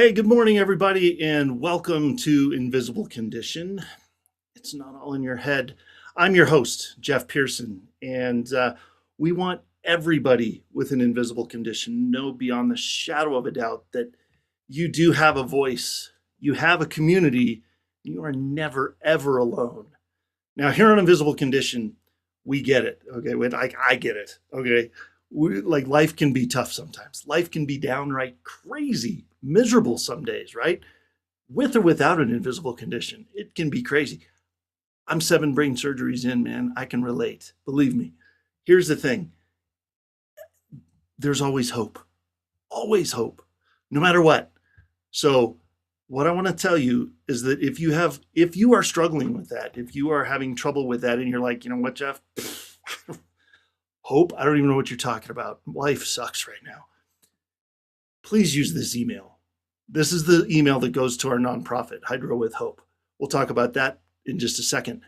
Hey, good morning, everybody, and welcome to Invisible Condition. It's not all in your head. I'm your host, Jeff Pearson, and we want everybody with an invisible condition to know beyond the shadow of a doubt that you do have a voice, you have a community, you are never, ever alone. Now, here on Invisible Condition, we get it, okay? I get it, okay? Like life can be tough sometimes. Life can be downright crazy, miserable some days, right? With or without an invisible condition, it can be crazy. I'm 7 brain surgeries in, man. I can relate. Believe me. Here's the thing. There's always hope, no matter what. So what I want to tell you is that if you are struggling with that, if you are having trouble with that and you're like, you know what, Jeff, hope, I don't even know what you're talking about. Life sucks right now. Please use this email. This is the email that goes to our nonprofit, Hydro with Hope. We'll talk about that in just a second.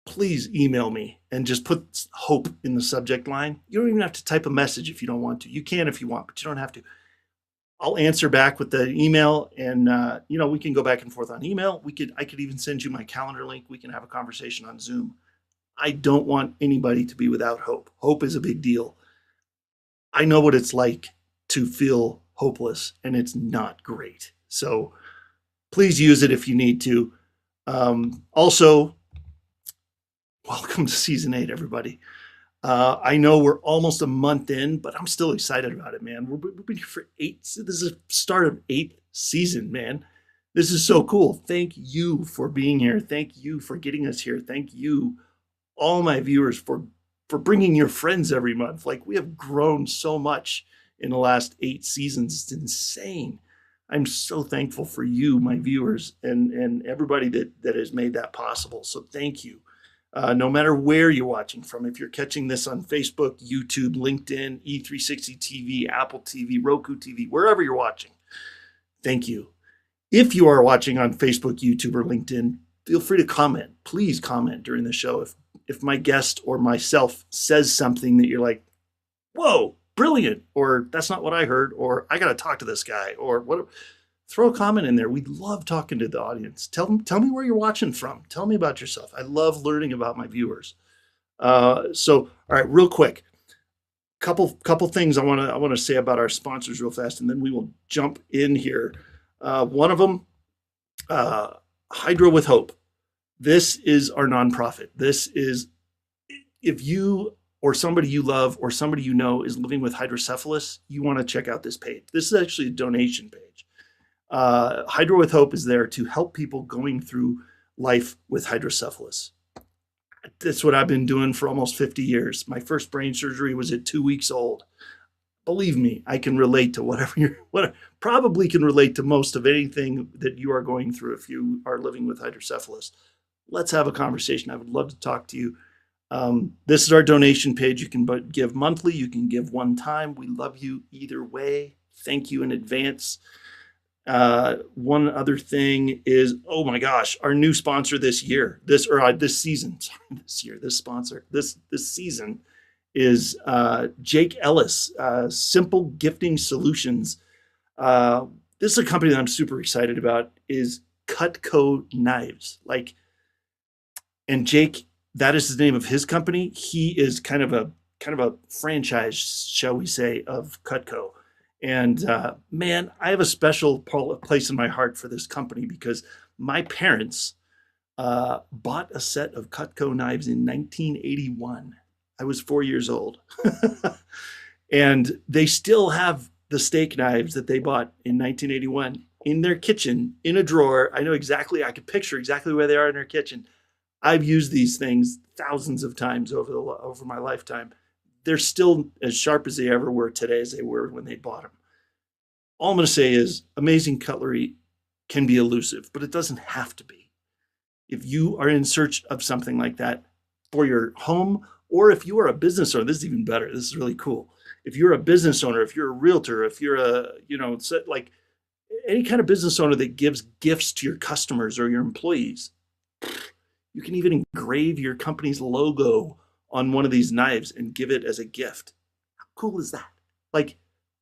Please email me and just put hope in the subject line. You don't even have to type a message if you don't want to. You can if you want, but you don't have to. I'll answer back with the email, and we can go back and forth on email. I could even send you my calendar link. We can have a conversation on Zoom. I don't want anybody to be without hope. Hope is a big deal. I know what it's like to feel hopeless, and it's not great. So please use it if you need to. Also, welcome to season 8, everybody. I know we're almost a month in, but I'm still excited about it, man. We've been here for 8. This is the start of 8th season, man. This is so cool. Thank you for being here. Thank you for getting us here. Thank you, all my viewers, for bringing your friends every month. Like, we have grown so much in the last 8 seasons. It's insane. I'm so thankful for you, my viewers, and everybody that has made that possible. So thank you. No matter where you're watching from, if you're catching this on Facebook, YouTube, LinkedIn, E360 TV, Apple TV, Roku TV, wherever you're watching, thank you. If you are watching on Facebook, YouTube, or LinkedIn, feel free to comment. Please comment during the show. If my guest or myself says something that you're like, whoa, brilliant, or that's not what I heard, or I got to talk to this guy, or whatever, throw a comment in there. We love talking to the audience. Tell me where you're watching from. Tell me about yourself. I love learning about my viewers. All right, real quick, couple things I want to say about our sponsors real fast, and then we will jump in here. One of them, Hydro with Hope. This is our nonprofit. This is, if you or somebody you love or somebody you know is living with hydrocephalus, you want to check out this page. This is actually a donation page. Hydro with Hope is there to help people going through life with hydrocephalus. That's what I've been doing for almost 50 years. My first brain surgery was at 2 weeks old. Believe me, I can relate to probably can relate to most of anything that you are going through if you are living with hydrocephalus. Let's have a conversation. I would love to talk to you. This is our donation page. You can give monthly. You can give one time. We love you either way. Thank you in advance. One other thing is, oh my gosh, our new sponsor this season is Jake Ellis, Simple Gifting Solutions. This is a company that I'm super excited about, is Cutco Knives. And Jake, that is the name of his company. He is kind of a franchise, shall we say, of Cutco. And man, I have a special place in my heart for this company because my parents bought a set of Cutco knives in 1981. I was 4 years old. And they still have the steak knives that they bought in 1981 in their kitchen, in a drawer. I could picture exactly where they are in their kitchen. I've used these things thousands of times over my lifetime. They're still as sharp as they ever were today as they were when they bought them. All I'm going to say is amazing cutlery can be elusive, but it doesn't have to be. If you are in search of something like that for your home, or if you are a business owner, this is even better. This is really cool. If you're a business owner, if you're a realtor, if you're any kind of business owner that gives gifts to your customers or your employees, you can even engrave your company's logo on one of these knives and give it as a gift. How cool is that?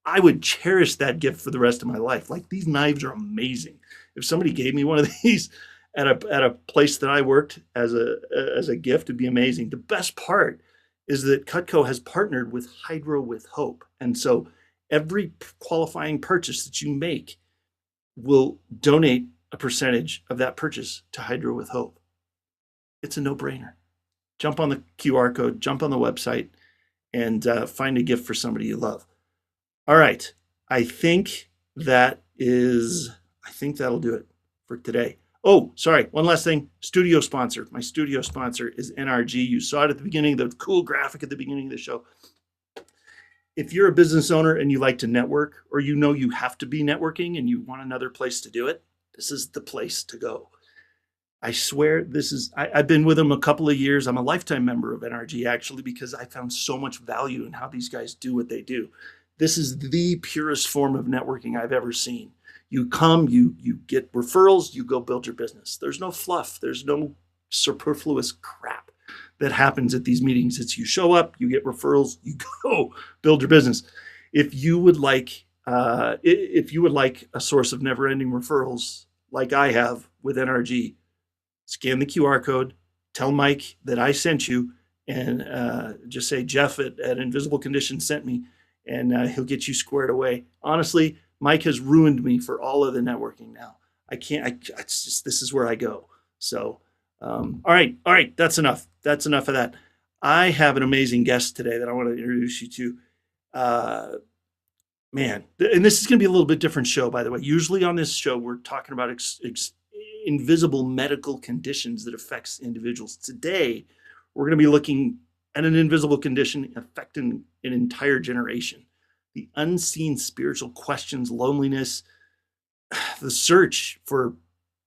I would cherish that gift for the rest of my life. Like, these knives are amazing. If somebody gave me one of these at a place that I worked as a gift, it'd be amazing. The best part is that Cutco has partnered with Hydro with Hope, and so every qualifying purchase that you make will donate a percentage of that purchase to Hydro with Hope. It's a no-brainer. Jump on the QR code, jump on the website, and find a gift for somebody you love. All right. I think I think that'll do it for today. Oh, sorry. One last thing. Studio sponsor. My studio sponsor is NRG. You saw it at the beginning, the cool graphic at the beginning of the show. If you're a business owner and you like to network, or you know you have to be networking and you want another place to do it, this is the place to go. I swear I've been with them a couple of years. I'm a lifetime member of NRG, actually, because I found so much value in how these guys do what they do. This is the purest form of networking I've ever seen. You come, you get referrals, you go build your business. There's no fluff. There's no superfluous crap that happens at these meetings. It's you show up, you get referrals, you go build your business. If you would like a source of never-ending referrals like I have with NRG, scan the QR code, tell Mike that I sent you, and just say Jeff at InvisibleCondition sent me, and he'll get you squared away. Honestly, Mike has ruined me for all of the networking now. It's just, this is where I go. So, all right. That's enough. That's enough of that. I have an amazing guest today that I want to introduce you to. Man, and this is going to be a little bit different show, by the way. Usually on this show, we're talking about invisible medical conditions that affects individuals. Today, we're going to be looking at an invisible condition affecting an entire generation. The unseen spiritual questions, loneliness, the search for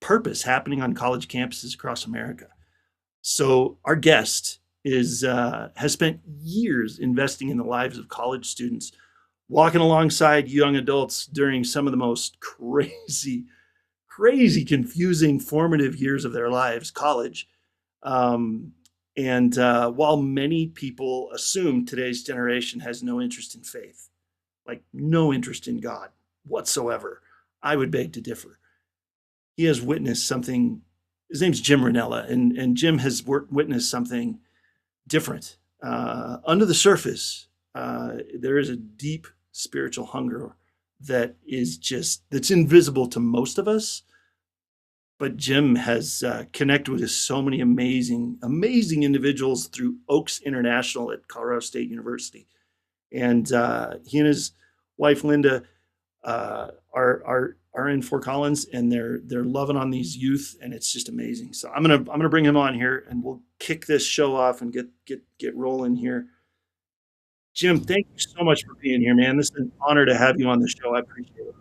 purpose happening on college campuses across America. So our guest has spent years investing in the lives of college students, walking alongside young adults during some of the most crazy, confusing, formative years of their lives, college. And while many people assume today's generation has no interest in faith, like no interest in God whatsoever, I would beg to differ. He has witnessed something. His name's Jim Rinella, and Jim has witnessed something different. Under the surface, there is a deep spiritual hunger that's invisible to most of us. But Jim has connected with so many amazing individuals through Oaks International at Colorado State University. And he and his wife, Linda, are in Fort Collins, and they're loving on these youth, and it's just amazing. So I'm gonna bring him on here, and we'll kick this show off and get rolling here. Jim, thank you so much for being here, man. This is an honor to have you on the show. I appreciate it.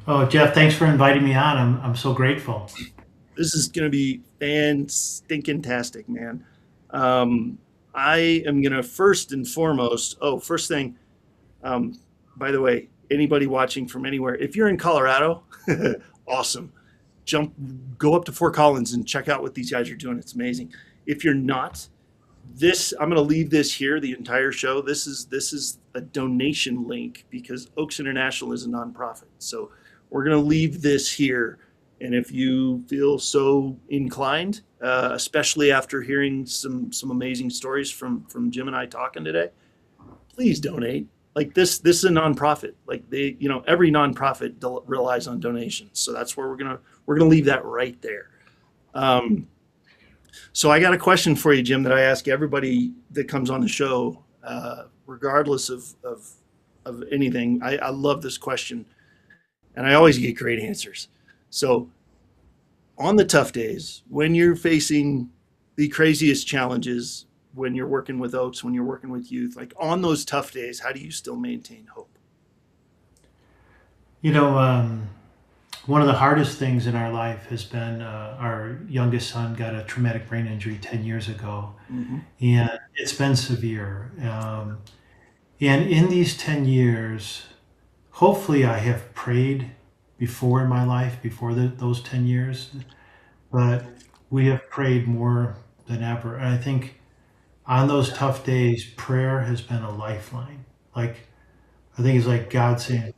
Oh, Jeff, thanks for inviting me on. I'm so grateful. This is going to be fan-stinking-tastic, man. Um, I am going to first and foremost, first thing, um, by the way, anybody watching from anywhere, if you're in Colorado, awesome. Go up to Fort Collins and check out what these guys are doing. It's amazing. If you're not, I'm going to leave this here, the entire show. This is a donation link because Oaks International is a nonprofit. So we're going to leave this here. And if you feel so inclined, especially after hearing some amazing stories from Jim and I talking today, please donate. Like this is a nonprofit. Like every nonprofit relies on donations. So that's where we're gonna leave that right there. Um, so I got a question for you, Jim, that I ask everybody that comes on the show, regardless of anything. I love this question, and I always get great answers. So on the tough days, when you're facing the craziest challenges, when you're working with Oaks, when you're working with youth, like on those tough days, how do you still maintain hope? You know, one of the hardest things in our life has been our youngest son got a traumatic brain injury 10 years ago, Hmm. and it's been severe. And in these 10 years, hopefully I have prayed before in my life, before those 10 years, but we have prayed more than ever. And I think on those tough days, prayer has been a lifeline. Like I think it's like God saying,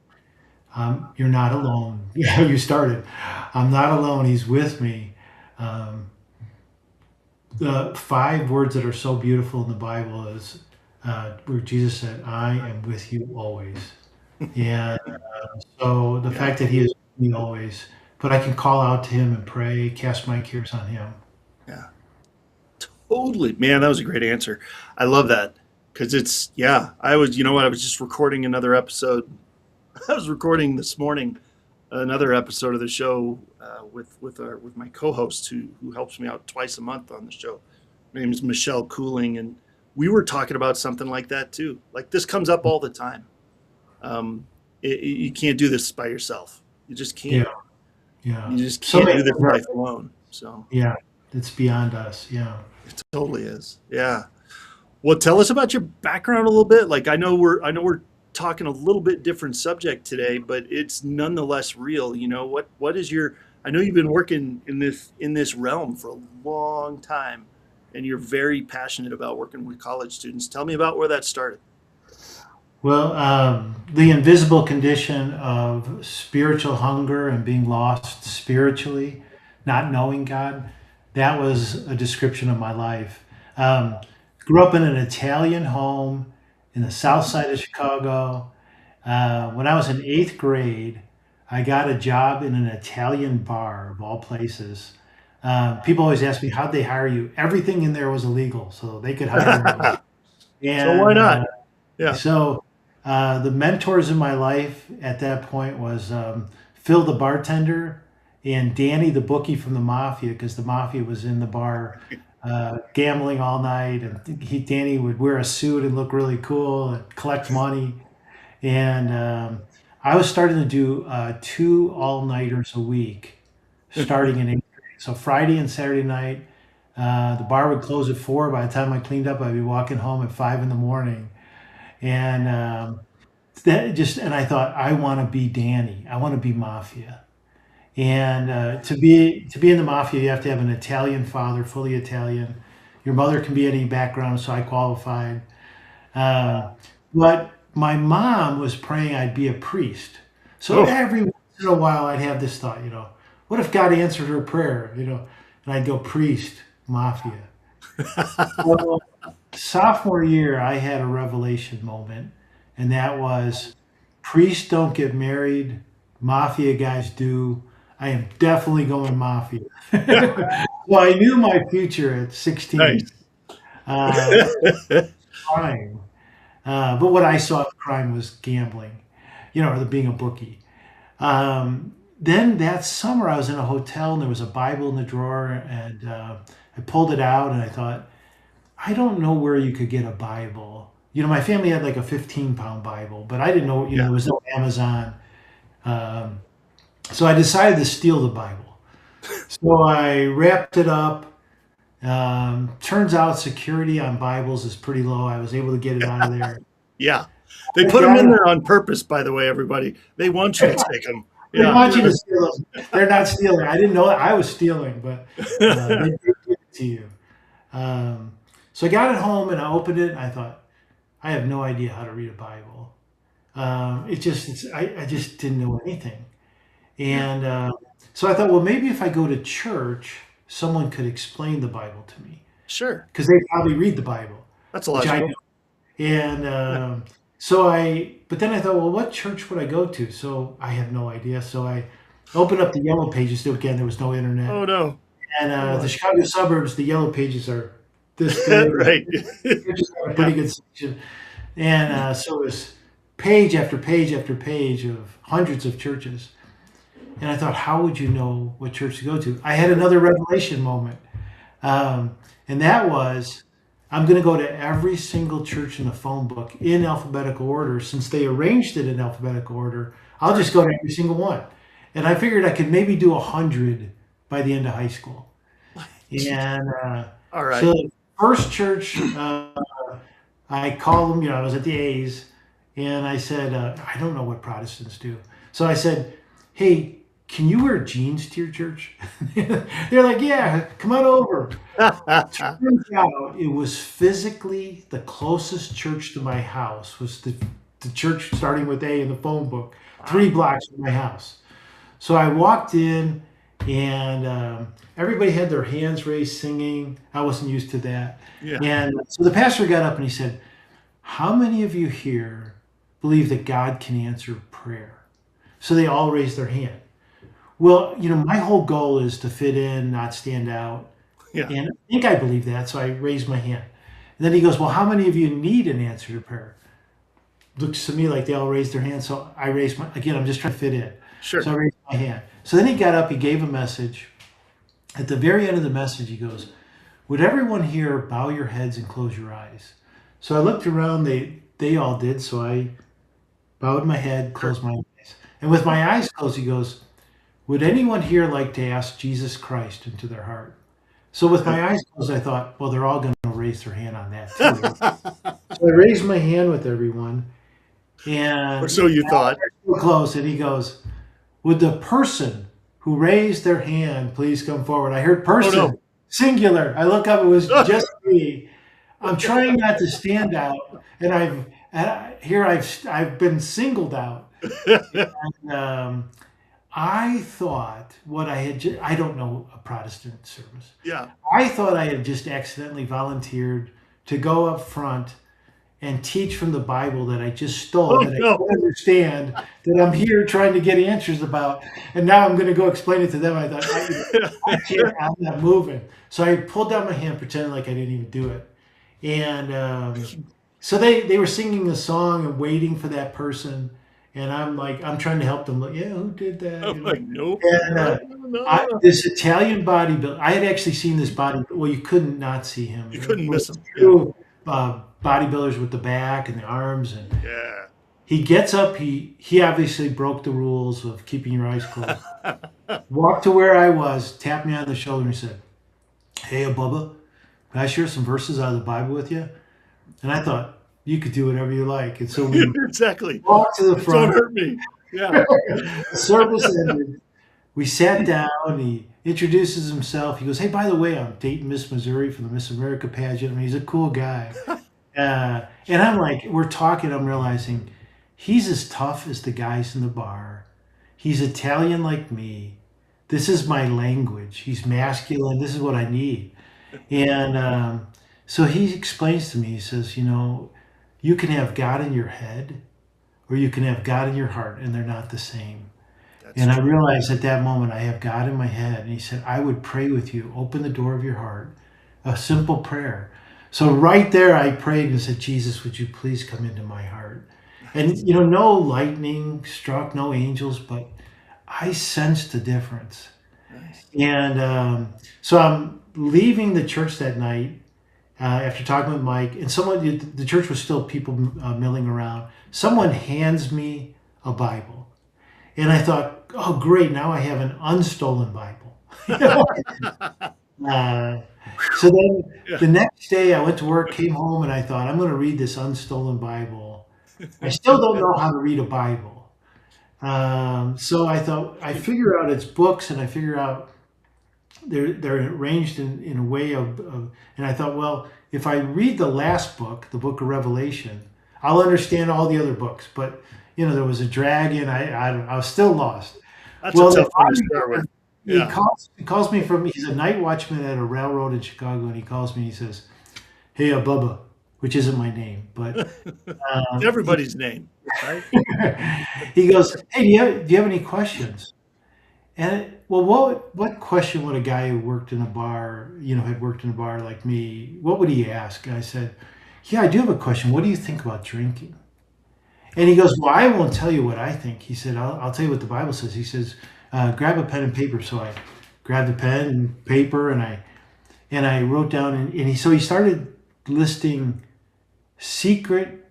"You're not alone." Yeah, you started. I'm not alone. He's with me. Um, the 5 words that are so beautiful in the Bible is where Jesus said, "I am with you always." And so the Yeah. fact that He is with me always, but I can call out to Him and pray, cast my cares on Him. Yeah. Totally. Man, that was a great answer. I love that because it's, yeah, I was, you know what? I was just recording another episode. I was recording this morning another episode of the show with my co-host who helps me out twice a month on the show. Her name is Michelle Cooling, and we were talking about something like that too. Like this comes up all the time. You can't do this by yourself. You just Yeah, can't. yeah. You just So can't many do this things are, life alone. So yeah, it's beyond us. Yeah. it totally is. Yeah. Well, tell us about your background a little bit. Like I know we're talking a little bit different subject today, but it's nonetheless real. What is your I know you've been working in this realm for a long time and you're very passionate about working with college students. Tell me about where that started. Well, the invisible condition of spiritual hunger and being lost spiritually, not knowing God, that was a description of my life. Grew up in an Italian home in the south side of Chicago. When I was in 8th grade, I got a job in an Italian bar, of all places. People always ask me, how'd they hire you? Everything in there was illegal, so they could hire me. So why And not? Yeah. so the mentors in my life at that point was Phil the bartender and Danny the bookie from the mafia, because the mafia was in the bar gambling all night, and Danny would wear a suit and look really cool and collect money. And I was starting to do 2 all-nighters a week, starting in 8th grade. So Friday and Saturday night, the bar would close at 4. By the time I cleaned up, I'd be walking home at 5 in the morning. And and I thought, I want to be Danny. I want to be mafia. And to be in the mafia, you have to have an Italian father, fully Italian. Your mother can be any background, so I qualified. Uh, but my mom was praying I'd be a priest. So Oh. every once in a while, I'd have this thought, what if God answered her prayer, and I'd go priest, mafia. Well, sophomore year, I had a revelation moment, and that was priests don't get married, mafia guys do. I am definitely going mafia. Well, I knew my future at 16. Nice. Uh, crime. But what I saw in crime was gambling, or being a bookie. Then that summer, I was in a hotel and there was a Bible in the drawer, and I pulled it out and I thought, I don't know where you could get a Bible. My family had like a 15-pound Bible, but I didn't know, Yeah. there was no Amazon. Um, so I decided to steal the Bible. So I wrapped it up. Turns out security on Bibles is pretty low. I was able to get it out of there. Yeah. They I put them got in it. there on purpose, by the way, everybody. They want you to take them. They Yeah. want you to steal them. They're not stealing. I didn't know I was stealing, but they did give it to you. Um, so I got it home and I opened it and I thought, I have no idea how to read a Bible. I just didn't know anything. Yeah. And so I thought, well, maybe if I go to church, someone could explain the Bible to me, Sure. because they probably read the Bible, That's which I logical. don't. And Yeah. but then I thought, well, what church would I go to? So I had no idea. So I opened up the Yellow Pages. Again, there was no internet. Oh no. And Come the on. Chicago suburbs, the Yellow Pages are this big. Right. Churches have a Yeah. pretty good section. And so it was page after page after page of hundreds of churches. And I thought, how would you know what church to go to? I had another revelation moment. And that was, I'm going to go to every single church in the phone book in alphabetical order. Since they arranged it in alphabetical order, I'll just go to every single one. And I figured I could maybe do 100 by the end of high school. And All so right. the first church, I called them, I was at the A's, and I said, I don't know what Protestants do. So I said, hey, can you wear jeans to your church? They're like, yeah, come on over. Turns out it was physically the closest church to my house was the church starting with A in the phone book, 3 blocks from my house. So I walked in, and everybody had their hands raised singing. I wasn't used to that. Yeah. And so the pastor got up and he said, "How many of you here believe that God can answer prayer?" So they all raised their hand. Well, my whole goal is to fit in, not stand out. Yeah. And I think I believe that, so I raised my hand. And then he goes, "Well, how many of you need an answer to prayer?" Looks to me like they all raised their hand, so I raised again, I'm just trying to fit in. Sure. So I raised my hand. So then he got up, he gave a message. At the very end of the message, he goes, "Would everyone here bow your heads and close your eyes?" So I looked around, they all did, so I bowed my head, closed my eyes. And with my eyes closed, he goes, "Would anyone here like to ask Jesus Christ into their heart?" So with my eyes closed, I thought, well, they're all going to raise their hand on that too. So I raised my hand with everyone, and Or so you thought. so close, and he goes, "Would the person who raised their hand please come forward?" I heard person, Oh, no. singular. I look up, it was just me. I'm trying not to stand out, and I've been singled out. And, I thought what I had, I don't know a Protestant service. Yeah. I thought I had just accidentally volunteered to go up front and teach from the Bible that I just stole, Oh, that I no. don't understand, that I'm here trying to get answers about, and now I'm going to go explain it to them. I thought, I can't, I'm not moving. So I pulled down my hand, pretending like I didn't even do it. And so they were singing the song and waiting for that person. And I'm like, I'm trying to help them. Like, yeah, who did that? I'm like, nope. And this Italian bodybuilder, I had actually seen this well, you couldn't not see him. You couldn't miss him. Two bodybuilders with the back and the arms. And Yeah. he gets up, he obviously broke the rules of keeping your eyes closed. Walked to where I was, tapped me on the shoulder and said, "Hey, Bubba, can I share some verses out of the Bible with you?" And I thought, you could do whatever you like. And so we Exactly. walked to the Don't front. hurt me. Yeah. The service ended. We sat down. He introduces himself. He goes, "Hey, by the way, I'm dating Miss Missouri from the Miss America pageant." I mean, he's a cool guy. And I'm like, we're talking. I'm realizing he's as tough as the guys in the bar. He's Italian like me. This is my language. He's masculine. This is what I need. And so he explains to me, he says, you can have God in your head or you can have God in your heart, and they're not the same. And I realized at that moment I have God in my head. And he said, "I would pray with you. Open the door of your heart." A simple prayer. So right there I prayed and said, "Jesus, would you please come into my heart?" And no lightning struck, no angels, but I sensed the difference. Nice. And so I'm leaving the church that night after talking with Mike, and the church was still people milling around. Someone hands me a Bible, and I thought, "Oh, great! Now I have an unstolen Bible." So then the next day, I went to work, came home, and I thought, "I'm going to read this unstolen Bible." I still don't know how to read a Bible, so I thought I figure out its books, and I figure out they're arranged in a way of, and I thought, well, if I read the last book, the book of Revelation, I'll understand all the other books. But there was a dragon. I was still lost. That's a tough one to start with. He calls me he's a night watchman at a railroad in Chicago, and he calls me and he says, "Hey, Bubba," which isn't my name, but everybody's name, right? He goes, "Hey, do you have any questions?" And well, what question would a guy who worked in a bar, had worked in a bar like me, what would he ask? And I said, "Yeah, I do have a question. What do you think about drinking?" And he goes, "Well, I won't tell you what I think." He said, I'll tell you what the Bible says. He says, "Grab a pen and paper." So I grabbed a pen and paper, and I wrote down, and he started listing secret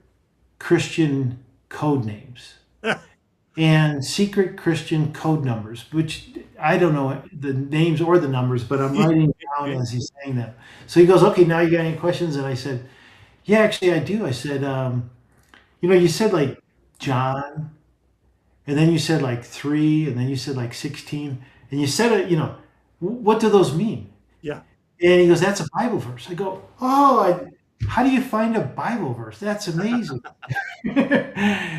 Christian code names. And secret Christian code numbers, which I don't know the names or the numbers, but I'm writing down as he's saying them. So he goes, "Okay, now you got any questions?" And I said, "Yeah, actually I do." I said, you said like John, and then you said like 3, and then you said like 16, and you said it, what do those mean?" Yeah. And he goes, "That's a Bible verse." I go, "Oh, how do you find a Bible verse? That's amazing.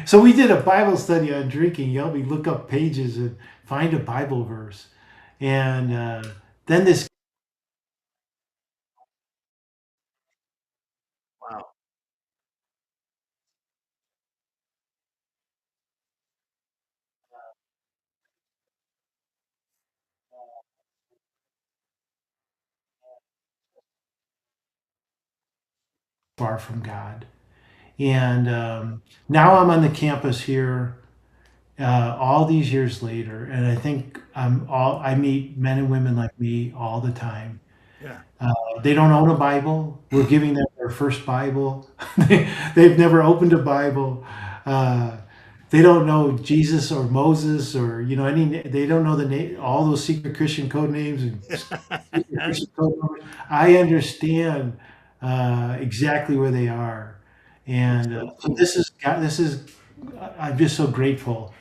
So we did a Bible study on drinking. You helped me look up pages and find a Bible verse. And then this Wow. far from God. And now I'm on the campus here all these years later, and I think I meet men and women like me all the time. Yeah. They don't own a Bible. We're giving them their first Bible. They've never opened a Bible. Uh, they don't know Jesus or Moses or any. They don't know the name, all those secret Christian code names and secret Christian code numbers. I understand exactly where they are, That's and so so cool. This is. I'm just so grateful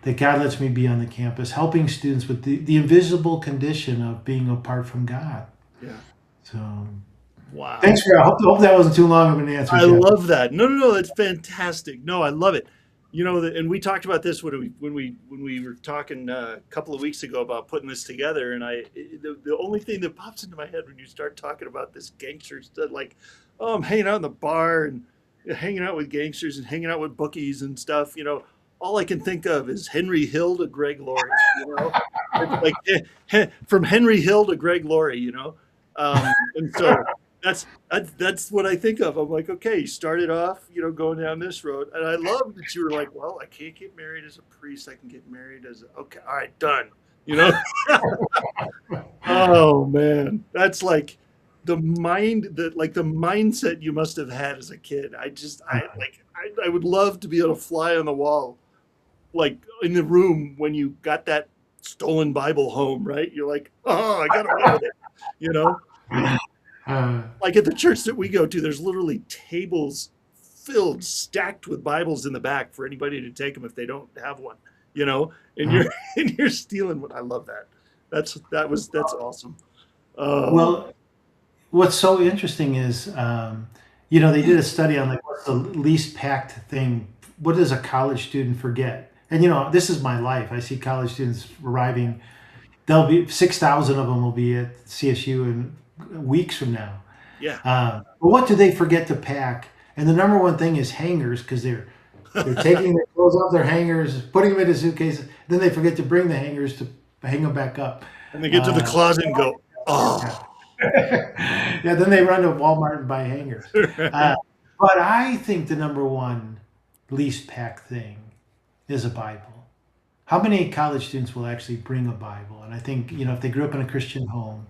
that God lets me be on the campus, helping students with the invisible condition of being apart from God. Yeah. So Wow. thanks for. I hope that wasn't too long of an answer, I Jeff. love that. No, no, no, that's fantastic. No, I love it. And we talked about this when we were talking a couple of weeks ago about putting this together. And the only thing that pops into my head when you start talking about this gangster stuff, like, oh, I'm hanging out in the bar and hanging out with gangsters and hanging out with bookies and stuff. All I can think of is Henry Hill to Greg Laurie. It's like from Henry Hill to Greg Laurie. And so that's what I think of. I'm like, okay, you started off, going down this road, and I love that you were like, well, I can't get married as a priest. I can get married as okay, all right, done. You know? Oh man, that's like the mindset you must have had as a kid. I would love to be able to fly on the wall, like in the room when you got that stolen Bible home, right? You're like, oh, I got away with it, you know? Uh, Like at the church that we go to, there's literally tables filled, stacked with Bibles in the back for anybody to take them if they don't have one, you know, and uh, you're stealing one. I love that. That's awesome. Oh, well, what's so interesting is, they did a study on like what's the least packed thing. What does a college student forget? And this is my life. I see college students arriving. There'll be 6,000 of them will be at CSU in weeks from now. yeah. But what do they forget to pack? And the number one thing is hangers because they're taking their clothes off their hangers, putting them into suitcases. Then they forget to bring the hangers to hang them back up. And they get to the Uh, closet and go, yeah. oh, Yeah, then they run to Walmart and buy hangers. Uh, right. but I think the number one least packed thing is a Bible. How many college students will actually bring a Bible? And I think, if they grew up in a Christian home,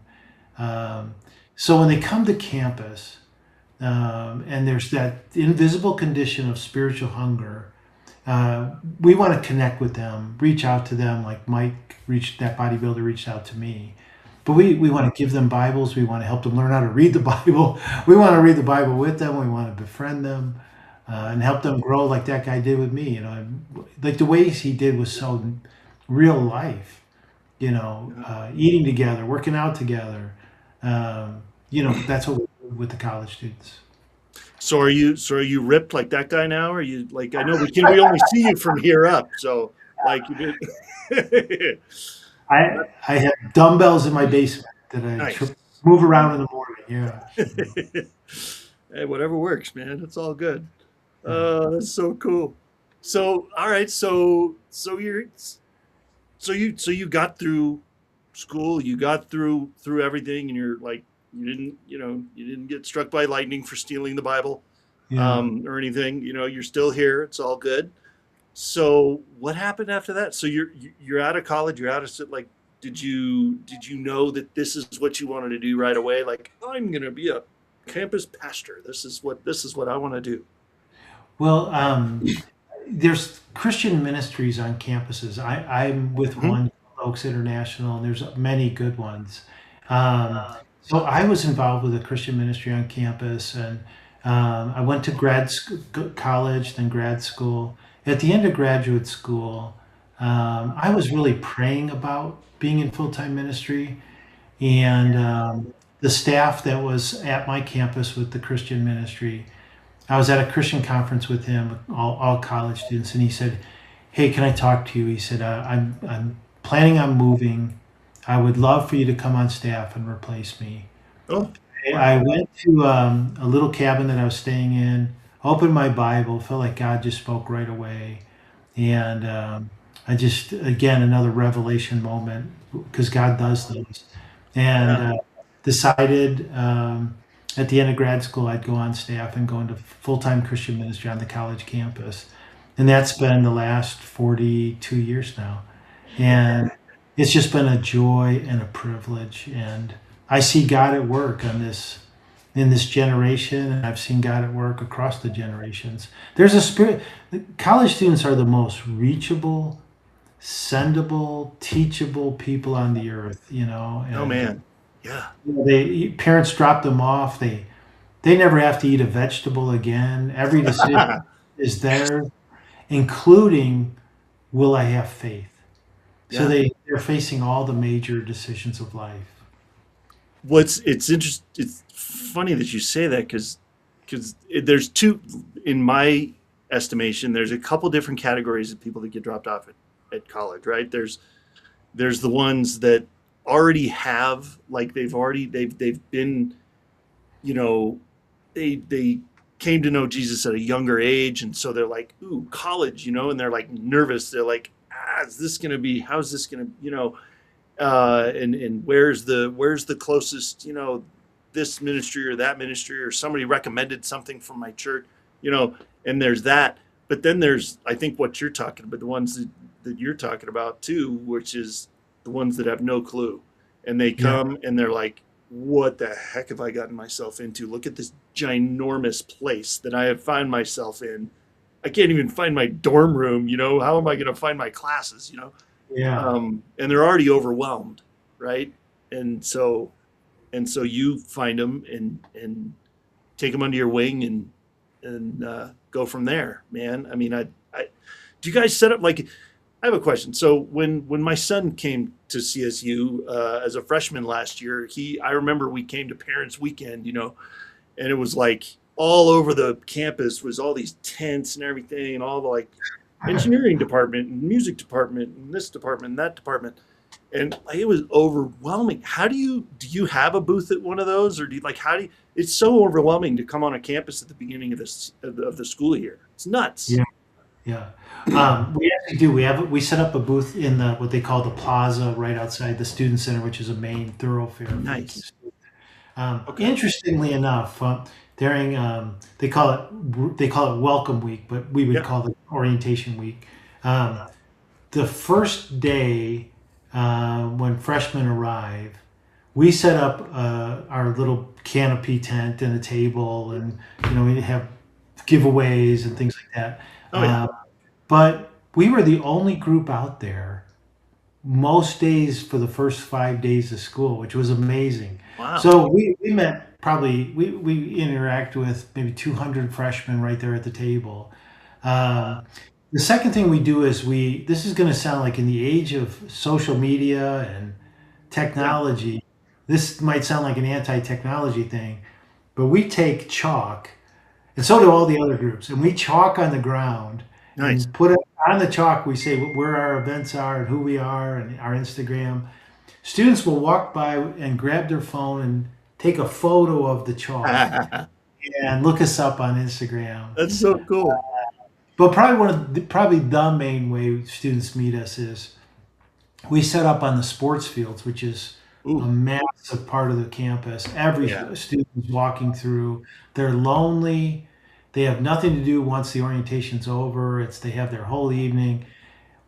um, so when they come to campus, and there's that invisible condition of spiritual hunger, we want to connect with them, reach out to them, like Mike reached that bodybuilder reached out to me. But we want to give them Bibles. We want to help them learn how to read the Bible. We want to read the Bible with them. We want to befriend them and help them grow like that guy did with me. Like the ways he did was so real life. Eating together, working out together. That's what we do with the college students. So are you ripped like that guy now? Are you like I know we only see you from here up, so like you did. I have dumbbells in my basement that Nice. move around in the morning. Yeah. Hey, whatever works, man. It's all good. Yeah. That's so cool. So, all right. So you got through school. You got through everything, and you're like you didn't get struck by lightning for stealing the Bible, Yeah. or anything. You're still here. It's all good. So what happened after that? So you're out of college. You're out of like. Did you know that this is what you wanted to do right away? Like I'm gonna be a campus pastor. This is what I want to do. Well, there's Christian ministries on campuses. I'm with Hmm. one, Oaks International, and there's many good ones. Um, so I was involved with a Christian ministry on campus, and I went to college, then grad school. At the end of graduate school, I was really praying about being in full time ministry, and the staff that was at my campus with the Christian ministry. I was at a Christian conference with him, all college students, and he said, "Hey, can I talk to you?" He said, "I'm planning on moving. I would love for you to come on staff and replace me." Oh, I wow. went to a little cabin that I was staying in, opened my Bible, felt like God just spoke right away. And I just, again, another revelation moment because God does those. And Yeah. decided at the end of grad school, I'd go on staff and go into full time Christian ministry on the college campus. And that's been the last 42 years now. And it's just been a joy and a privilege. And I see God at work on this in this generation, and I've seen God at work across the generations. There's a spirit. College students are the most reachable, sendable, teachable people on the earth, Oh, and man. Yeah. they parents drop them off. They never have to eat a vegetable again. Every decision is theirs, including will I have faith. So Yeah. they're facing all the major decisions of life. It's interesting. It's funny that you say that because there's two, in my estimation, there's a couple different categories of people that get dropped off at college, right? There's the ones that already have, like they've been, you know, they came to know Jesus at a younger age, and so they're like, ooh, college, and they're like nervous. They're like, is this gonna be? How's this gonna, and where's the closest, this ministry or that ministry, or somebody recommended something from my church, you know, and there's that. But then there's, I think, what you're talking about, the ones that you're talking about too, which is the ones that have no clue, and they Yeah, come and they're like, what the heck have I gotten myself into? Look at this ginormous place that I have found myself in. I can't even find my dorm room. How am I going to find my classes? yeah, And they're already overwhelmed, right? And so you find them and take them under your wing and go from there, man. I mean, I do you guys set up like? I have a question. So when my son came to CSU as a freshman last year, I remember we came to Parents Weekend, and it was like all over the campus was all these tents and everything, and all the like engineering department and music department and this department and that department, and like, it was overwhelming. How do you have a booth at one of those, or do you like how do you, it's so overwhelming to come on a campus at the beginning of this of the school year. It's nuts. yeah. Yeah, we actually do. We set up a booth in the what they call the plaza right outside the student center, which is a main thoroughfare for the Nice. kids. Okay. Interestingly enough, during they call it Welcome Week, but we would Yeah. call it Orientation Week. Um, the first day when freshmen arrive, we set up our little canopy tent and a table, and we have giveaways and things like that. Oh yeah. But we were the only group out there most days for the first 5 days of school, which was amazing. Wow. So we met probably, we interact with maybe 200 freshmen right there at the table. Um, the second thing we do is this is going to sound like in the age of social media and Yeah. technology, this might sound like an anti technology thing, but we take chalk and so do all the other groups. And we chalk on the ground Nice. and put it on the chalk. We say where our events are and who we are and our Instagram. Students will walk by and grab their phone and take a photo of the chalk That's and look us up on Instagram. so cool. But probably the main way students meet us is we set up on the sports fields, which is a Ooh. massive part of the campus. Every Yeah. student is walking through. They're lonely. They have nothing to do once the orientation's over. They have their whole evening.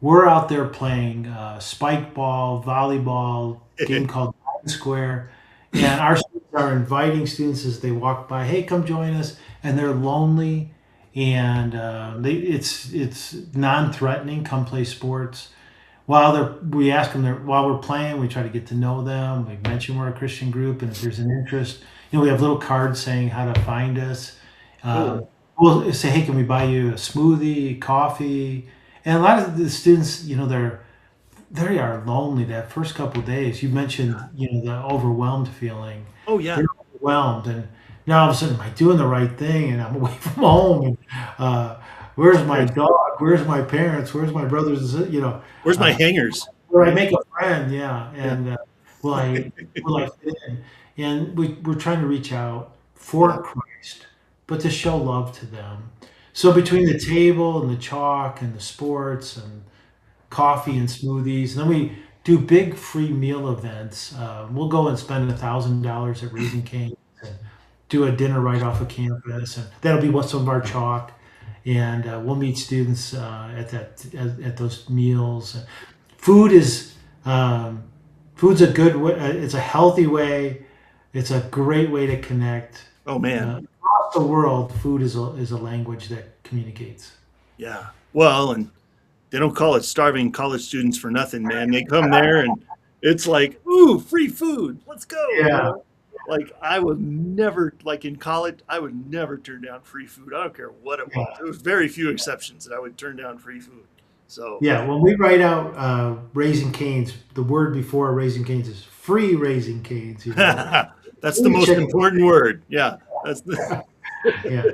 We're out there playing spike ball, volleyball, game called Nine Square, and our students are inviting students as they walk by. Hey, come join us, and they're lonely, and it's non-threatening. Come play sports. We ask them while we're playing, we try to get to know them. We mention we're a Christian group, and if there's an interest, we have little cards saying how to find us. Um, Cool. we'll say, hey, can we buy you a smoothie, coffee? And a lot of the students, they are lonely that first couple of days. You mentioned, the overwhelmed feeling. Oh yeah. They're overwhelmed, and now all of a sudden, am I doing the right thing? And I'm away from home, and uh, where's my Where's, dog? Where's my parents? Where's my brothers? And where's my uh, hangers? will I Right. make a friend? Yeah, Yeah. and will I fit in? And we're trying to reach out Yeah. for Christ, but to show love to them. So between the table and the chalk and the sports and coffee and smoothies. And then we do big free meal events. We'll go and spend $1,000 at Raising Cane's and do a dinner right off of campus, and that'll be what some of our chalk. And we'll meet students at those meals. Food is food's a good way. It's a healthy way. It's a great way to connect. Oh man. Across the world, food is a language that communicates. Yeah. Well, and they don't call it starving college students for nothing, man. They come there and it's like, ooh, free food. Let's go. Yeah, Like I would never, like in college, I would never turn down free food. I don't care what it was. yeah. There was very few exceptions that I would turn down free food. So Yeah, when we write out Raising Cane's, the word before Raising Cane's is free Raising Cane's. that's the Free most chicken. important word. Yeah. That's the Yeah,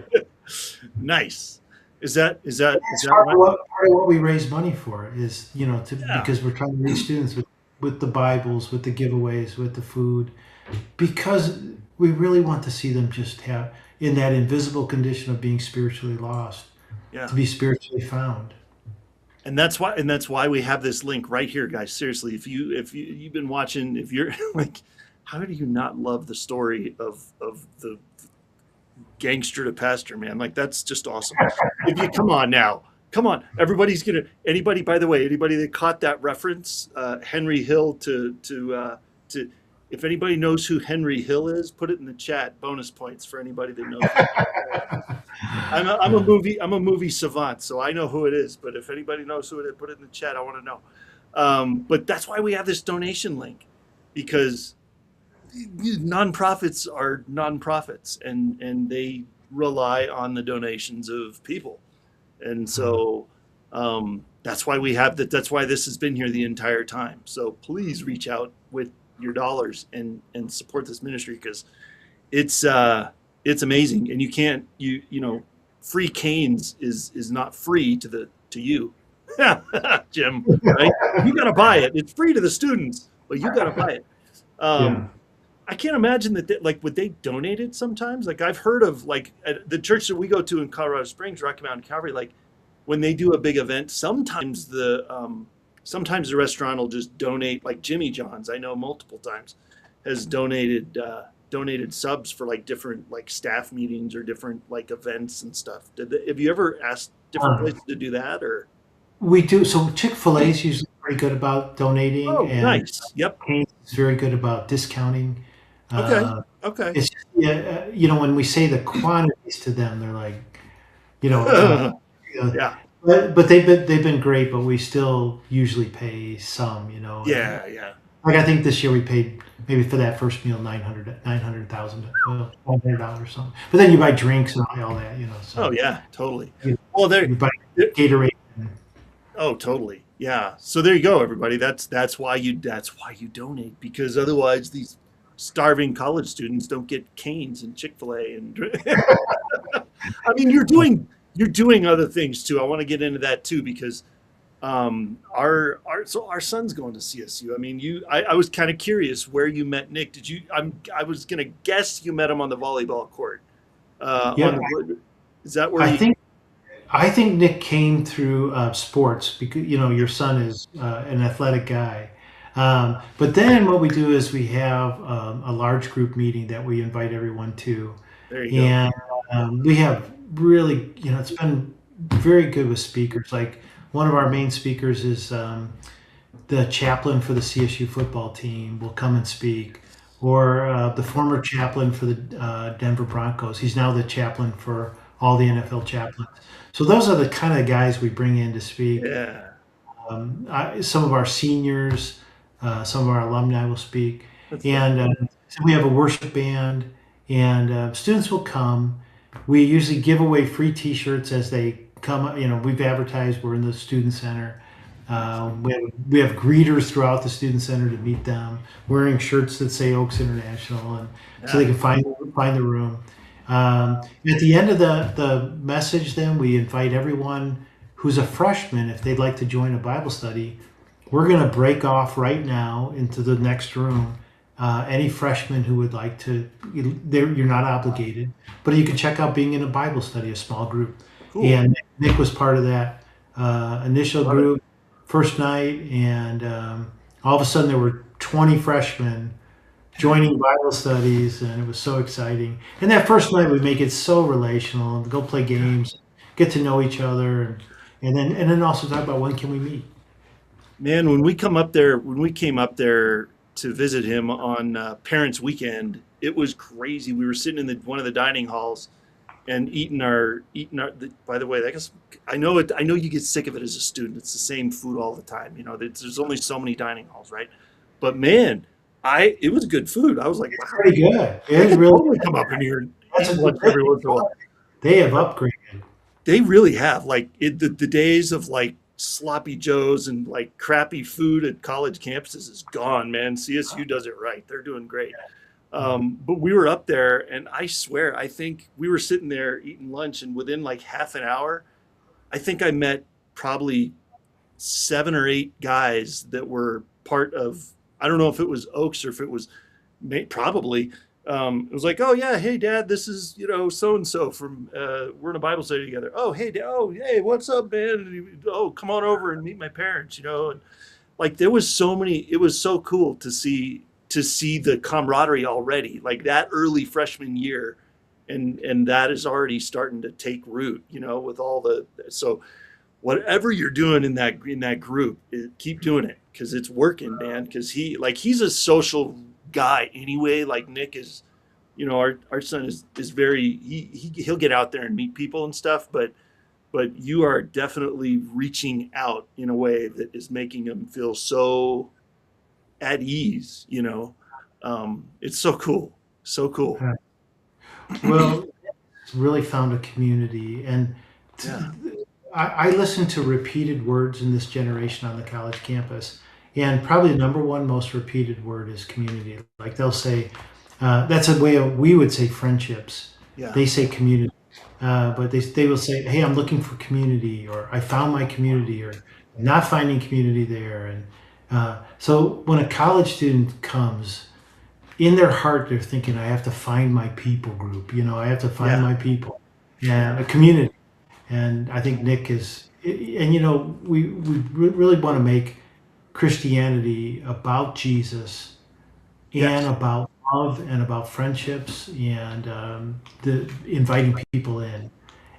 nice. Is it's that right? part of what we raise money for is Yeah. because we're trying to reach students with the Bibles, with the giveaways, with the food, because we really want to see them just have in that invisible condition of being spiritually lost Yeah. to be spiritually found. And that's why we have this link right here, guys. Seriously, if you've been watching, if you're like, how do you not love the story of the gangster to pastor, man? Like that's just awesome. If you come on now, come on, everybody's gonna anybody. By the way, anybody that caught that reference, Henry Hill to. If anybody knows who Henry Hill is, put it in the chat. Bonus points for anybody that knows who Henry Hill is. I'm a movie savant, so I know who it is. But if anybody knows who it is, put it in the chat. I want to know. But that's why we have this donation link, because nonprofits are nonprofits, and they rely on the donations of people, and so that's why we have that. That's why this has been here the entire time. So please reach out with your dollars and support this ministry, because it's it's amazing, and you can't free canes is not free to you, Jim, right? You got to buy it. It's free to the students, but you got to buy it. Yeah. I can't imagine that like would they donate it sometimes? Like I've heard of like at the church that we go to in Colorado Springs, Rocky Mountain Calvary, like when they do a big event, sometimes the restaurant will just donate, like Jimmy John's. I know multiple times has donated subs for like different like staff meetings or different like events and stuff. Have you ever asked different Um, places to do that or? we do. So Chick-fil-A is usually very good about donating, Oh, and nice. Yep. Cane's is very good about discounting. Okay. Uh, Okay. it's yeah, when we say the quantities to them, they're like, you know, uh, you know, Yeah. but they've been great, but we still usually pay some, and Yeah. Yeah. like I think this year we paid maybe for that first meal 900,000, $100 something. But then you buy drinks and all that, Oh, so yeah. Totally. you, Well, you buy Gatorade. And, oh, totally. Yeah. So there you go, everybody. That's why you donate, because otherwise these starving college students don't get canes and Chick-fil-A and I mean you're doing other things too. I want to get into that too, because our son's going to CSU. I mean, I was kind of curious where you met Nick. I was gonna guess you met him on the volleyball court. yeah, Is that where I you? think I think Nick came through sports because your son is an athletic guy. But then what we do is we have a large group meeting that we invite everyone to, There you go. and we have really, it's been very good with speakers. Like one of our main speakers is the chaplain for the CSU football team will come and speak, or the former chaplain for the Denver Broncos. He's now the chaplain for all the NFL chaplains. So those are the kind of guys we bring in to speak. Yeah. Some of our seniors, some of our alumni will speak, That's fun. and so we have a worship band, and students will come. We usually give away free T-shirts as they come. We've advertised we're in the student center, We have greeters throughout the student center to meet them, wearing shirts that say Oaks International, and so they Yeah. can find the room. At the end of the message, then we invite everyone who's a freshman, if they'd like to join a Bible study, we're going to break off right now into the next room. Any freshman who would like to, you're not obligated, but you can check out being in a Bible study, a small group. Cool. And Nick was part of that initial Love it. group, first night, and all of a sudden there were 20 freshmen joining Bible studies, and it was so exciting. And that first night we make it so relational and go play games, get to know each other, and then also talk about when can we meet. Man, when we came up there to visit him on Parents Weekend, it was crazy. We were sitting in one of the dining halls and by the way, I guess I know it. I know you get sick of it as a student. It's the same food all the time. You know, there's only so many dining halls, right? But man, I it was good food. I was like, It's wow, pretty good. I It's could really totally come up in here and that's eat a lunch every once in a while. they have upgraded. They really have. Like the days of like sloppy joes and like crappy food at college campuses is gone, man. CSU does it right. They're doing great. But we were up there, and I swear, I think we were sitting there eating lunch, and within like half an hour, I think I met probably 7 or 8 guys that were part of. I don't know if it was Oaks or if it was probably. It was like, oh yeah, hey Dad, this is so and so from. We're in a Bible study together. Oh hey Dad, oh hey, what's up, man? Oh come on over and meet my parents. And like there was so many. It was so cool to see the camaraderie already, like that early freshman year, and that is already starting to take root. With all the so whatever you're doing in that group, keep doing it because it's working, man. Because he's a social guy anyway. Like Nick is, our son is very he'll get out there and meet people and stuff, but you are definitely reaching out in a way that is making him feel so at ease. It's so cool, so cool. Well, it's really found a community, and Yeah, I listen to repeated words in this generation on the college campus, and probably the number one most repeated word is community. Like they'll say, that's a way we would say friendships. yeah, They say community, but they will say, "Hey, I'm looking for community," or "I found my community," or "I'm not finding community there." And so when a college student comes, in their heart they're thinking, "I have to find my people group. I have to find yeah, my people yeah. and a community." And I think Nick is, and we really want to make Christianity about Jesus and Yes. about love and about friendships and the inviting people in.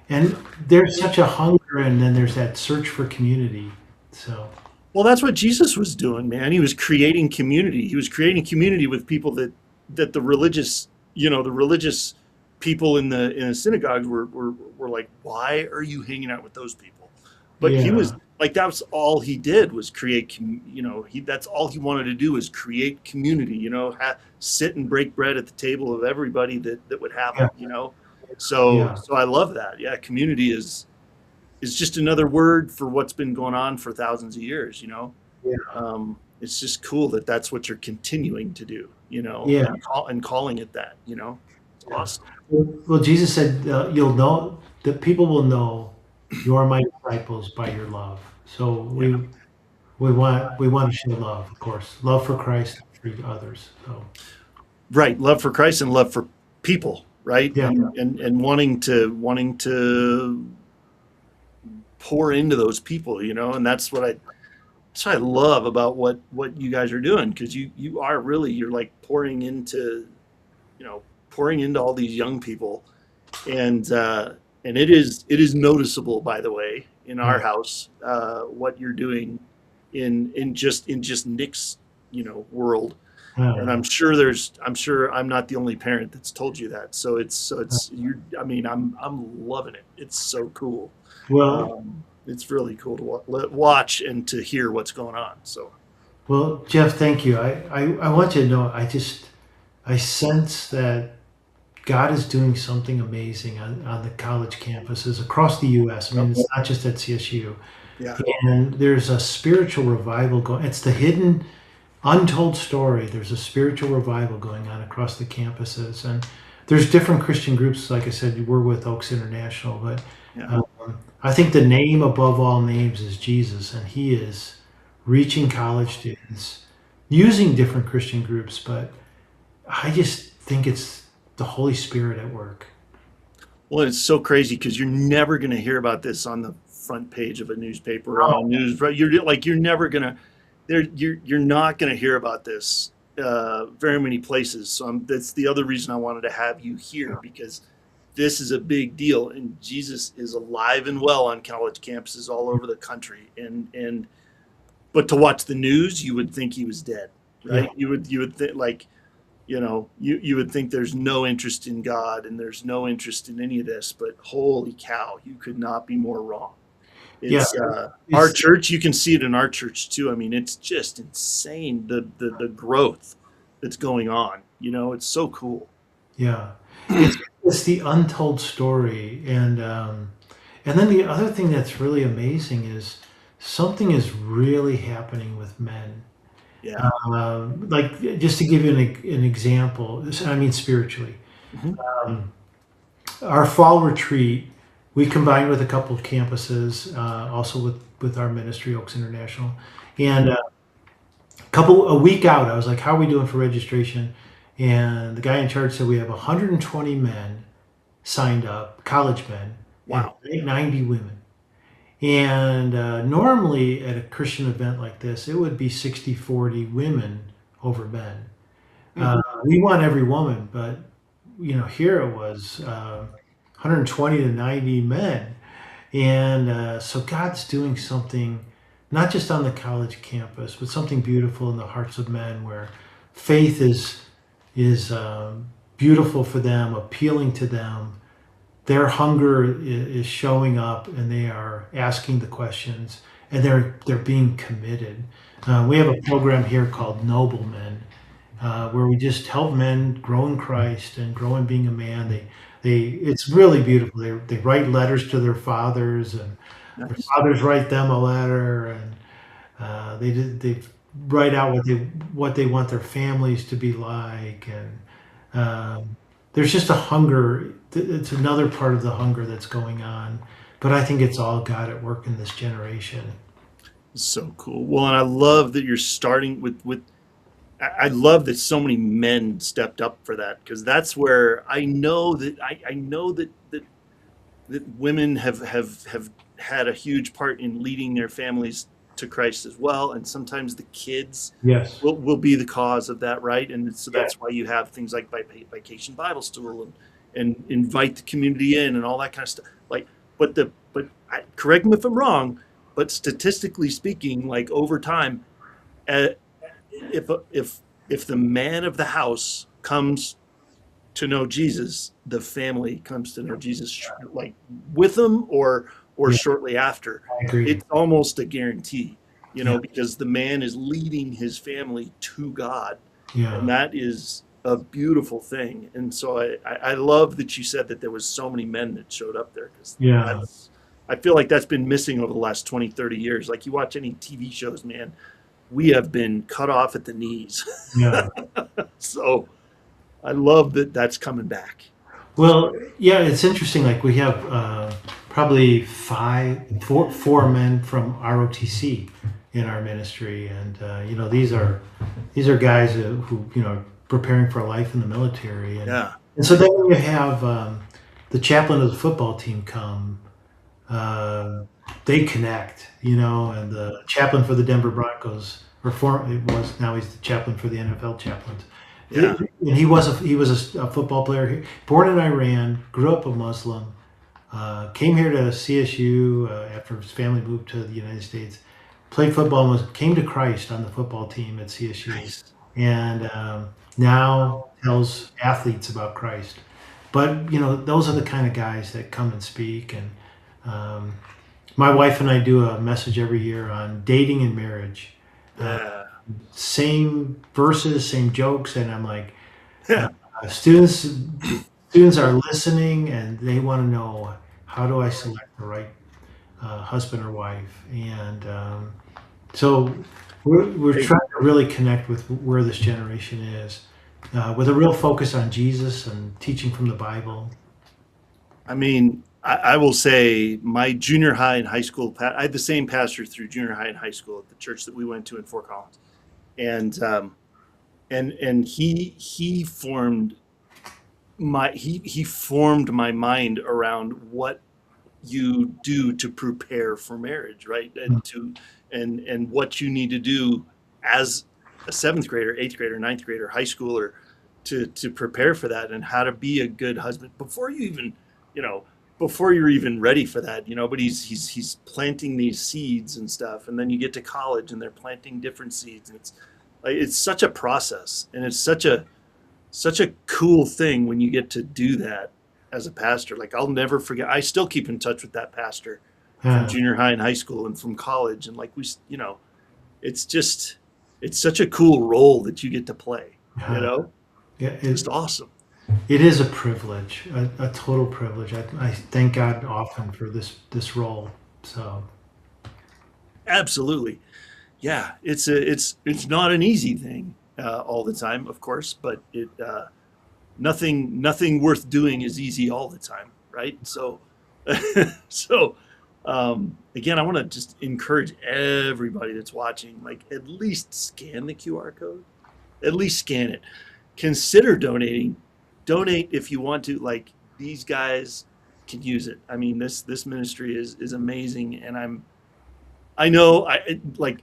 And there's such a hunger, and then there's that search for community. So Well, that's what Jesus was doing, man. He was creating community. He was creating community with people that the religious people in the synagogues were like, why are you hanging out with those people? But he was yeah, like, that was all he did was create. That's all he wanted to do was create community. Sit and break bread at the table of everybody that would have yeah, it. So yeah, so I love that. Yeah, community is just another word for what's been going on for thousands of years. yeah, It's just cool that that's what you're continuing to do, yeah. and calling it that. It's Yeah. awesome. Well, Jesus said, "You'll know that people will know you are my disciples by your love." So Yeah. we want to show love, of course, love for Christ, for others. So Right. Love for Christ and love for people, right? yeah, And wanting to pour into those people. And that's what I love about what you guys are doing because you are really you're like pouring into all these young people and it is noticeable, by the way, in our yeah, house, what you're doing in just Nick's world. And uh, I'm sure I'm not the only parent that's told you that. So it's you. I mean, I'm loving it. It's so cool. well, It's really cool to watch and to hear what's going on. So well, Jeff, thank you. I want you to know, I sense that God is doing something amazing on the college campuses across the U.S. I mean, it's not just at CSU. Yeah. And there's a spiritual revival going. It's the hidden, untold story. There's a spiritual revival going on across the campuses, and there's different Christian groups. Like I said, we're with Oaks International, but Yeah. um, I think the name above all names is Jesus, and He is reaching college students using different Christian groups. But I just think it's the Holy Spirit at work. Well, it's so crazy because you're never going to hear about this on the front page of a newspaper or on the news. Right? You're never gonna you're not going to hear about this very many places. So that's the other reason I wanted to have you here, because this is a big deal, and Jesus is alive and well on college campuses all over the country. And but to watch the news, you would think he was dead, Yeah, right? You would think, like, you would think there's no interest in God and there's no interest in any of this, but holy cow, you could not be more wrong. yeah. It's our It's church. You can see it in our church too. I mean, it's just insane, the growth that's going on. It's so cool. Yeah, it's the untold story, and then the other thing that's really amazing is something is really happening with men. Yeah. Like just to give you an example, I mean spiritually. Hmm. Um, our fall retreat, we combined with a couple of campuses, also with our ministry, Oaks International, and a week out, I was like, "How are we doing for registration?" And the guy in charge said we have 120 men signed up, college men, and Wow. 90 women. And normally at a Christian event like this, it would be 60-40 women over men. Hmm. We want every woman, but here it was 120 to 90 men. And so God's doing something, not just on the college campus, but something beautiful in the hearts of men, where faith is beautiful for them, appealing to them. Their hunger is showing up, and they are asking the questions, and they're being committed. We have a program here called Noble Men, where we just help men grow in Christ and grow in being a man. They it's really beautiful. They write letters to their fathers, and their Nice. fathers write them a letter, and they write out what they want their families to be like, and there's just a hunger. It's another part of the hunger that's going on, but I think it's all God at work in this generation. So cool. Well, and I love that you're starting with. I love that so many men stepped up for that, because that's where I know that women have had a huge part in leading their families to Christ as well, and sometimes the kids Yes. will be the cause of that, right? And so Yeah. that's why you have things like Vacation Bible School, and invite the community in and all that kind of stuff. Like, correct me if I'm wrong, but statistically speaking, like over time, uh, if the man of the house comes to know Jesus, the family comes to know Jesus, like with them or Yeah. shortly after. I agree. It's almost a guarantee, Yeah. because the man is leading his family to God, and Yeah. that is a beautiful thing. And so I love that you said that there was so many men that showed up there, because Yeah. that's I feel like that's been missing over the last 20, 30 years. Like, you watch any TV shows, man, we have been cut off at the knees. Yeah. So I love that that's coming back. Well, yeah, it's interesting. Like we have probably four men from ROTC in our ministry, and these are guys who are preparing for a life in the military, and Yeah. and so then when you have the chaplain of the football team come, uh, they connect, and the chaplain for the Denver Broncos, it was, now he's the chaplain for the NFL chaplains. Yeah. And he was a football player, born in Iran, grew up a Muslim, came here to CSU after his family moved to the United States, played football, and came to Christ on the football team at CSU, Nice. and now tells athletes about Christ. But those are the kind of guys that come and speak. And um, my wife and I do a message every year on dating and marriage. Uh, Yeah. Same verses, same jokes, and I'm like, uh, Yeah. students are listening, and they want to know, how do I select the right husband or wife, and so we're Hey, trying to really connect with where this generation is, with a real focus on Jesus and teaching from the Bible. I mean, I will say my junior high and high school, I had the same pastor through junior high and high school at the church that we went to in Fort Collins. And, and he formed he formed my mind around what you do to prepare for marriage, right? And what you need to do as a seventh grader, eighth grader, ninth grader, high schooler to prepare for that, and how to be a good husband before you even, you know, before you're even ready for that, you know. But he's planting these seeds and stuff, and then you get to college and they're planting different seeds, and it's such a process, and it's such a cool thing when you get to do that as a pastor. Like, I'll never forget. I still keep in touch with that pastor from Uh, junior high and high school and from college. And like you know, it's just, it's such a cool role that you get to play, you uh, know, yeah, just awesome. it is a privilege, a total privilege. I thank God often for this role. So Absolutely. Yeah. It's not an easy thing, all the time, of course, but nothing worth doing is easy all the time, right? So, so again, I want to just encourage everybody that's watching, like, at least scan the QR code, at least scan it. Consider donating. Donate if you want to. Like, these guys can use it. I mean, this ministry is amazing, and I know like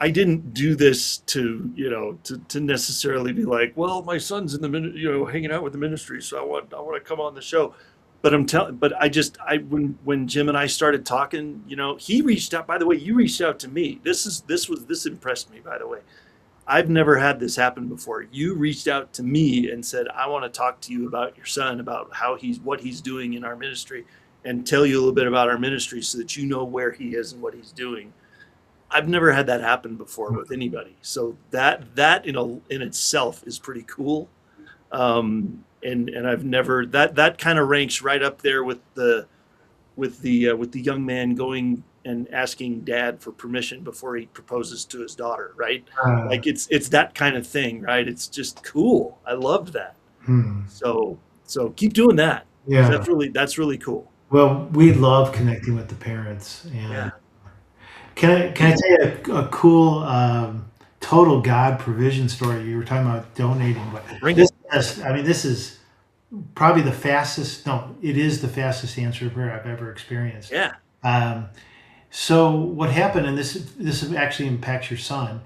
I didn't do this to, you know, to necessarily be like, well, my son's in the you know, hanging out with the ministry, so I want to come on the show. But but when Jim and I started talking, you know, he reached out. By the way, you reached out to me. This impressed me. By the way, I've never had this happen before. You reached out to me and said, I want to talk to you about your son, about how what he's doing in our ministry, and tell you a little bit about our ministry so that you know where he is and what he's doing. I've never had that happen before with anybody. So that in itself is pretty cool. And I've never, that kind of ranks right up there with the young man going and asking dad for permission before he proposes to his daughter, right? uh, Like, it's that kind of thing, right? It's just cool. I loved that. hmm. So keep doing that, because Yeah. that's really cool. Well, we love connecting with the parents, and Yeah. can I tell you a cool total God provision story? You were talking about donating, but Bring it. this is probably the fastest. No, it is the fastest answer prayer I've ever experienced. Yeah. Um, so what happened, and this actually impacts your son.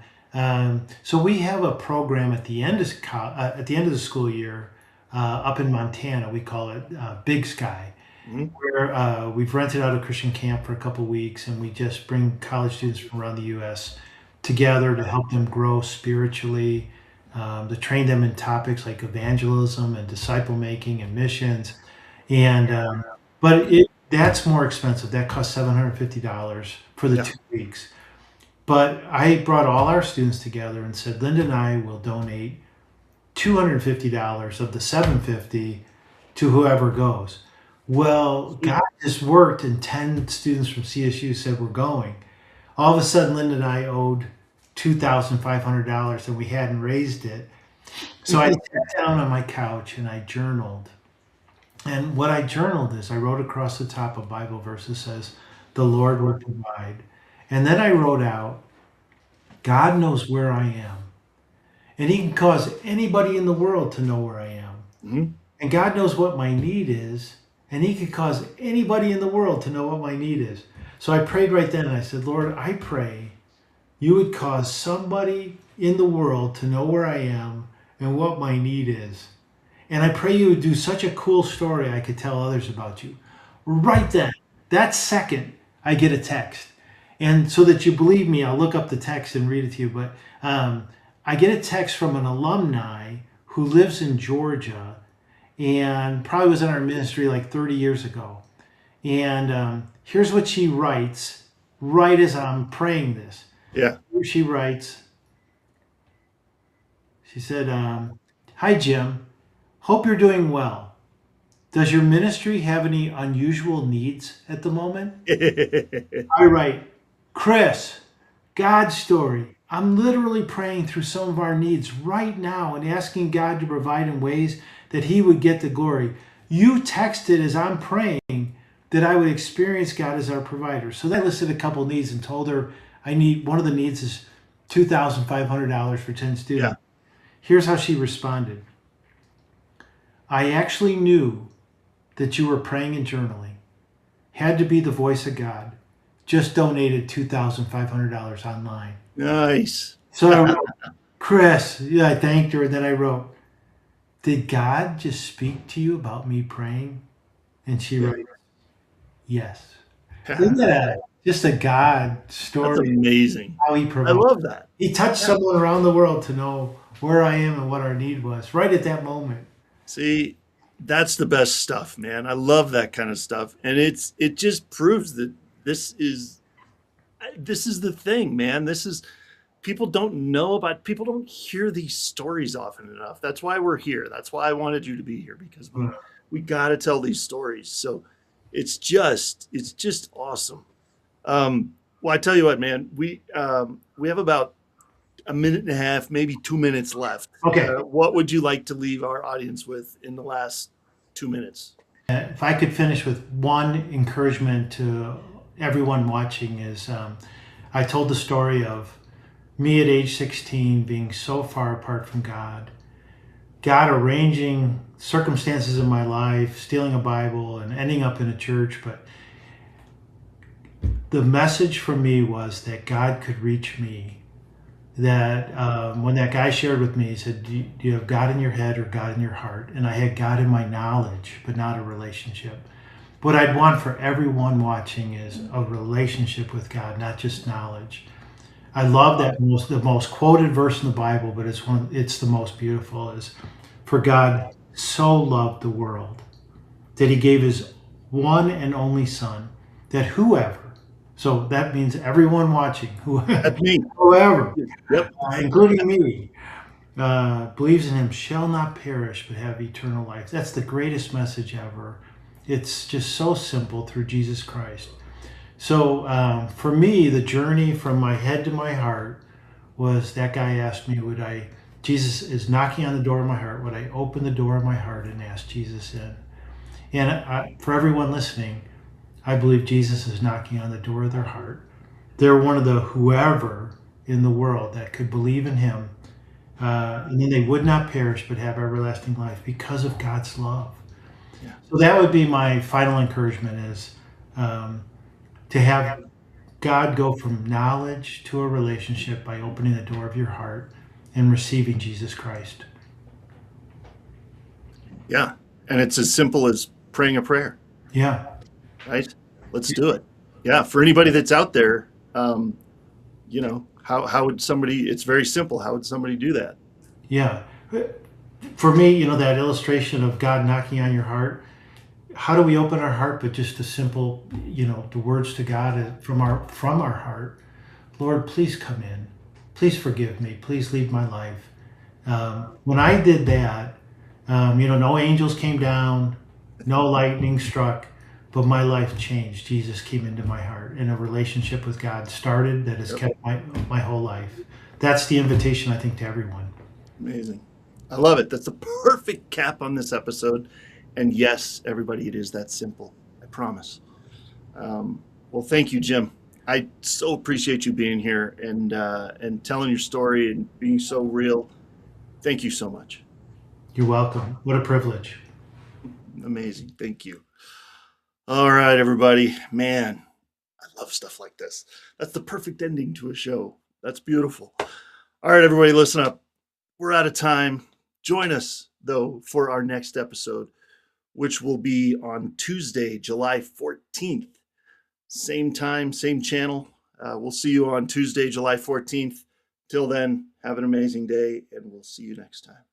So we have a program at the end of at the end of the school year up in Montana. We call it Big Sky, Mhm. where we've rented out a Christian camp for a couple weeks, and we just bring college students from around the U.S. together to help them grow spiritually, to train them in topics like evangelism and disciple making and missions. And but that's more expensive. That costs $750 for the Yeah. 2 weeks. But I brought all our students together and said, Linda and I will donate $250 of the 750 to whoever goes. Well, Sweet. God just worked, and 10 students from CSU said we're going. All of a sudden, Linda and I owed $2,500 and we hadn't raised it. So I sat down on my couch and I journaled. And what I journaled is I wrote across the top a Bible verse that says, the Lord will provide. And then I wrote out, God knows where I am. And he can cause anybody in the world to know where I am. Mhm. And God knows what my need is, and he could cause anybody in the world to know what my need is. So I prayed right then and I said, Lord, I pray you would cause somebody in the world to know where I am and what my need is. And I pray you would do such a cool story I could tell others about you. Right then, that second, I get a text. And so that you believe me, I'll look up the text and read it to you. But I get a text from an alumni who lives in Georgia and probably was in our ministry like 30 years ago. And here's what she writes right as I'm praying this. Yeah. Here she writes, she said, hi, Jim. Hope you're doing well. Does your ministry have any unusual needs at the moment? I write, Chris, God's story. I'm literally praying through some of our needs right now and asking God to provide in ways that He would get the glory. You texted as I'm praying that I would experience God as our provider. So then I listed a couple of needs and told her I need one of the needs is $2,500 for 10 Yeah. students. Here's how she responded. I actually knew that you were praying and journaling. Had to be the voice of God. Just donated $2,500 online. Nice. So I wrote, Chris, yeah, I thanked her. And then I wrote, did God just speak to you about me praying? And she Yeah. wrote, yes. Isn't that just a God That's story? amazing. How He I provides. love that. He touched Yeah. someone around the world to know where I am and what our need was right at that moment. See, that's the best stuff, man. I love that kind of stuff. And it just proves that this is this is the thing, man. This is people don't know about people don't hear these stories often enough. That's why we're here. That's why I wanted you to be here because we got to tell these stories. So it's just awesome. Well, I tell you what, man, we have about a minute and a half, maybe 2 minutes left. Okay. What would you like to leave our audience with in the last 2 minutes? If I could finish with one encouragement to everyone watching is I told the story of me at age 16 being so far apart from God, God arranging circumstances in my life, stealing a Bible and ending up in a church. But the message for me was that God could reach me. That when that guy shared with me, he said, do you have God in your head or God in your heart? And I had God in my knowledge, but not a relationship. What I'd want for everyone watching is a relationship with God, not just knowledge. I love that the most quoted verse in the Bible, but it's the most beautiful is for God so loved the world that He gave His one and only Son, that whoever, so that means everyone watching, That's me. whoever, Yep. including me, believes in Him shall not perish but have eternal life. That's the greatest message ever. It's just so simple through Jesus Christ. So for me, the journey from my head to my heart was that guy asked me, Jesus is knocking on the door of my heart, would I open the door of my heart and ask Jesus in? And for everyone listening, I believe Jesus is knocking on the door of their heart. They're one of the whoever in the world that could believe in Him, and then they would not perish but have everlasting life because of God's love. Yeah. So that would be my final encouragement is to have God go from knowledge to a relationship by opening the door of your heart and receiving Jesus Christ. Yeah. And it's as simple as praying a prayer, Yeah. right? Let's do it. Yeah. For anybody that's out there, how would somebody, it's very simple. How would somebody do that? Yeah. For me, that illustration of God knocking on your heart, how do we open our heart but just a simple, the words to God from our heart. Lord, please come in. Please forgive me. Please lead my life. When I did that, no angels came down, no lightning struck, but my life changed. Jesus came into my heart, and a relationship with God started that has kept my whole life. That's the invitation, I think, to everyone. Amazing. I love it. That's a perfect cap on this episode. And yes, everybody, it is that simple. I promise. Well, thank you, Jim. I so appreciate you being here and telling your story and being so real. Thank you so much. You're welcome. What a privilege. Amazing. Thank you. All right, everybody. Man, I love stuff like this. That's the perfect ending to a show. That's beautiful. All right, everybody, listen up. We're out of time. Join us, though, for our next episode, which will be on Tuesday, July 14th. Same time, same channel. We'll see you on Tuesday, July 14th. Till then, have an amazing day, and we'll see you next time.